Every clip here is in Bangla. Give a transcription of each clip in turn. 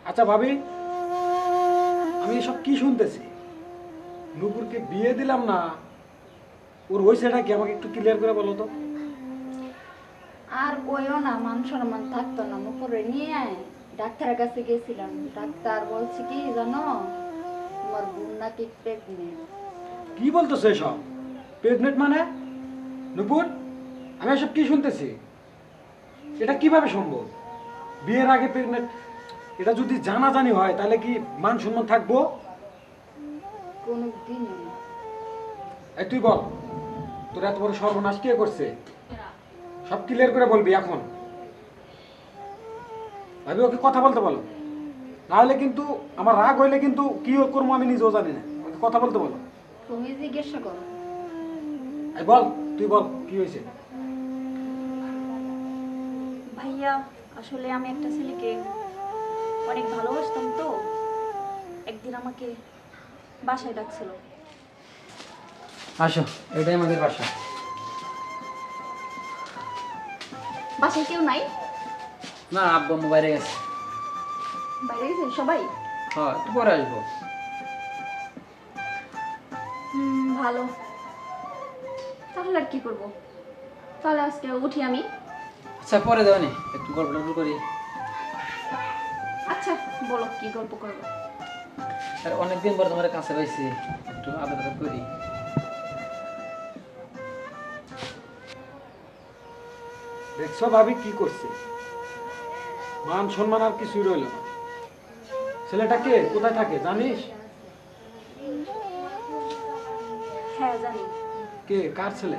আচ্ছা ভাবি, আমি এসব কি শুনতেছি? নুপুরকে বিয়ে দিলাম না, ওর হয়েছেটা কি আমাকে একটু ক্লিয়ার করে বলো তো। আর কইও না, মান সম্মান থাকতো না। নুপুরে নিয়ে ডাক্তারের কাছে গেছিলাম, ডাক্তার বলছে কি জানো, তোমার বোন নাকি প্রেগনেন্ট। কি বলতেছো এসব? প্রেগনেন্ট মানে? নুপুর, আমি এসব কি শুনতেছি? এটা কিভাবে সম্ভব? বিয়ের আগে প্রেগনেন্ট? এটা যদি জানাজানি হয় তাহলে কি মান সম্মান থাকবো? কোনো দিনও না। এই তুই বল, তোর এত বড় সর্বনাশ কে করছে? সব ক্লিয়ার করে বলবি এখন। ভাবি ওকে কথা বলতে বলো, নাহলে কিন্তু আমার রাগ হইলে কিন্তু কি করবো আমি নিজেও জানি না। ওকে কথা বলতে বলো। তুমি জিজ্ঞাসা করো। এই বল, তুই বল কি হয়েছে? ভাইয়া, আসলে আমি একটা ছেলেকে অনেক ভালোবাসতাম, তো একদিন আমাকে বাসায় ডাকছিল। আসো, এটাই আমাদের বাসা। বাসায় কেউ নাই? না, আব্বু আম্মু বাইরে গেছে। বাইরে গেছে সবাই? হ্যাঁ, একটু পরে আসবো। ভালো। তাহলে আর কি করবো, তাহলে আজকে উঠি আমি। আচ্ছা, পরে দেওয়া নি, একটু গল্প টল্প করি। আচ্ছা, বলো কি গল্প করবো। আর অনেকদিন পর তোমার কাছে পাইছি, একটু আদর আদর করি। দেখছো ভাবি কি করছে? মান সম্মান আর কিছুই রইল না। ছেলেটা কে, কোথায় থাকে জানিস? হ্যাঁ জানি। কে, কার ছেলে?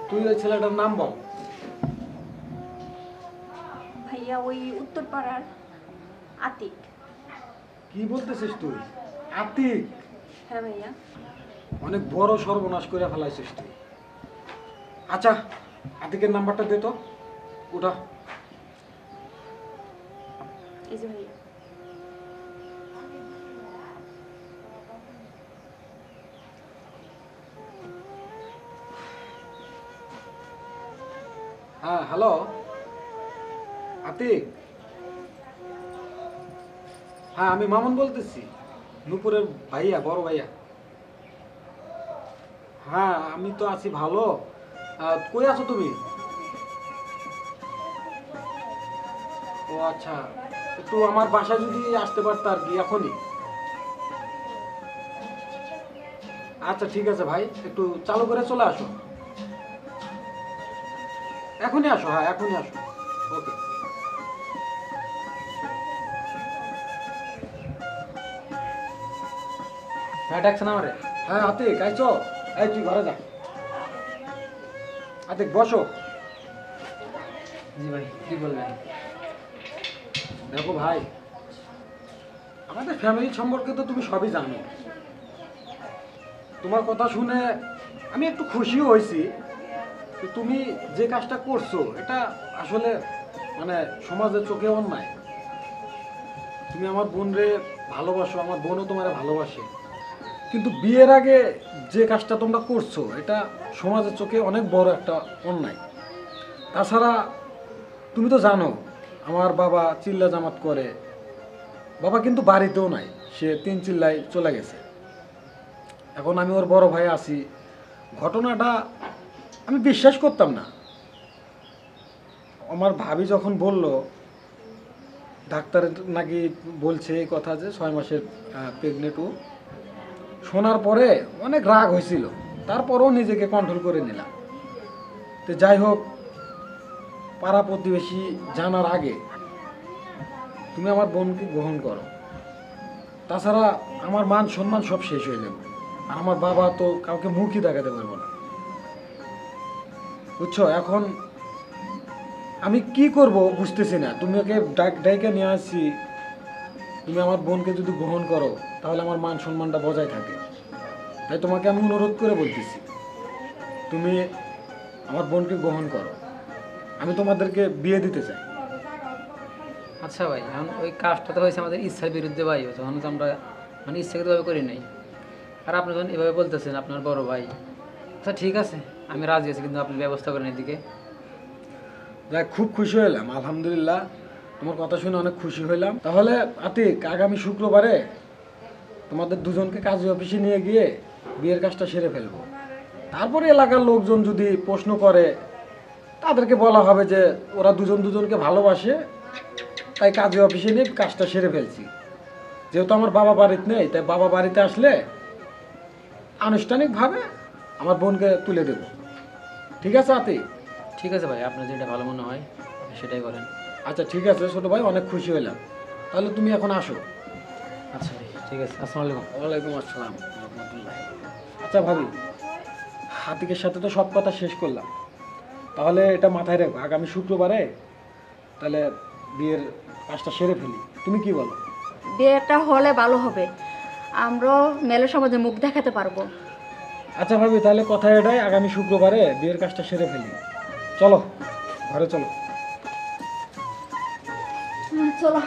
তুই ওই ছেলেটার নাম বল। ভাইয়া, ওই উত্তরপাড়ার আতিক। কি বলতেছিস তুই? আতিক? হ্যাঁ ভাইয়া। অনেক বড় সর্বনাশ করে ফেলাইছিস তুই। আচ্ছা, আতিকের নাম্বারটা দে তো। ওটা। এই যে ভাইয়া। হ্যাঁ, হ্যালো আতিক। হ্যাঁ, আমি মামুন বলতেছি, নূপুরের ভাইয়া, বড় ভাইয়া। হ্যাঁ, আমি তো আছি ভালো। কই আছো তুমি? ও আচ্ছা, একটু আমার বাসায় যদি আসতে পারতো আর কি এখনই। আচ্ছা ঠিক আছে ভাই, একটু চালু করে চলে আসো। এখনই আসো, হ্যাঁ এখনই আসো। ওকে। হ্যাঁ, ডাকছে না আমারে? হ্যাঁ আতিক, আইছো? এই তুই ঘরে যা। আতিক বসো। জি ভাই, কি বলবেন? দেখো ভাই, আমাদের ফ্যামিলি সম্পর্কে তো তুমি সবই জানো। তোমার কথা শুনে আমি একটু খুশিও হয়েছি। তো তুমি যে কাজটা করছো এটা আসলে মানে সমাজের চোখে অন্যায়। তুমি আমার বোনরে ভালোবাসো, আমার বোনও তোমারে ভালোবাসে, কিন্তু বিয়ের আগে যে কাজটা তোমরা করছো এটা সমাজের চোখে অনেক বড় একটা অন্যায়। তাছাড়া তুমি তো জানো আমার বাবা চিল্লা জামাত করে। বাবা কিন্তু বাড়িতেও নাই, সে 3 চিল্লায় চলে গেছে। এখন আমি ওর বড় ভাই আছি। ঘটনাটা আমি বিশ্বাস করতাম না। আমার ভাবি যখন বলল ডাক্তার নাকি বলছে এই কথা যে 6 মাসের প্রেগনেন্ট ও, শোনার পরে অনেক রাগ হয়েছিল, তারপরও নিজেকে কন্ট্রোল করে নিলাম। তো যাই হোক, পাড়া প্রতিবেশী জানার আগে তুমি আমার বোনকে গ্রহণ করো। তাছাড়া আমার মান সম্মান সব শেষ হয়ে যাবে, আর আমার বাবা তো কাউকে মুখই দেখাতে পারবো না, বুঝছো? এখন আমি কি করব বুঝতেছি না। তুমি ওকে ডাইকে নিয়ে আসছি, তুমি আমার বোনকে যদি গ্রহণ করো তাহলে আমার মান সম্মানটা বজায় থাকে। তাই তোমাকে আমি অনুরোধ করে বলতেছি, তুমি আমার বোনকে গ্রহণ করো। আমি তোমাদেরকে বিয়ে দিতে চাই। আচ্ছা ভাই, এখন ওই কাজটা তো হয়েছে আমাদের ইচ্ছার বিরুদ্ধে ভাই, তখন তো আমরা মানে ইচ্ছাকৃতভাবে করি নাই। আর আপনি যখন এভাবে বলতেছেন আপনার বড় ভাই, আচ্ছা ঠিক আছে, আমি রাজি আছি, কিন্তু আপনি ব্যবস্থা করেন এদিকে। যাই, খুব খুশি হলাম, আলহামদুলিল্লাহ। তোমার কথা শুনে অনেক খুশি হইলাম। তাহলে আতিক, আগামী শুক্রবারে তোমাদের দুজনকে কাজী অফিসে নিয়ে গিয়ে বিয়ের কাজটা সেরে ফেলবো। তারপরে এলাকার লোকজন যদি প্রশ্ন করে, তাদেরকে বলা হবে যে ওরা দুজন দুজনকে ভালোবাসে, তাই কাজী অফিসে নিয়ে কাজটা সেরে ফেলছি। যেহেতু আমার বাবা বাড়িতে নেই, তাই বাবা বাড়িতে আসলে আনুষ্ঠানিকভাবে আমার বোনকে তুলে দেব। ঠিক আছে আতিক? ঠিক আছে ভাই, আপনার যেটা ভালো মনে হয় আপনি সেটাই করেন। আচ্ছা ঠিক আছে ছোট ভাই, অনেক খুশি হইলাম। তাহলে তুমি এখন আসো। আচ্ছা ভাই, ঠিক আছে, আসসালামু আলাইকুম। ওয়ালাইকুম আসসালাম রহমতুল্লাহ। আচ্ছা ভাবি, আতিকের সাথে তো সব কথা শেষ করলাম, তাহলে এটা মাথায় রেখো, আগামী শুক্রবারে তাহলে বিয়ের কাজটা সেরে ফেলি। তুমি কি বলো? বিয়েটা হলে ভালো হবে, আমরাও মেলে সমাজে মুখ দেখাতে পারবো। আচ্ছা ভাবি, তাহলে কথা এটাই, আগামী শুক্রবারে বিয়ের কাজটা সেরে ফেলি। চলো ঘরে চলো। চলো।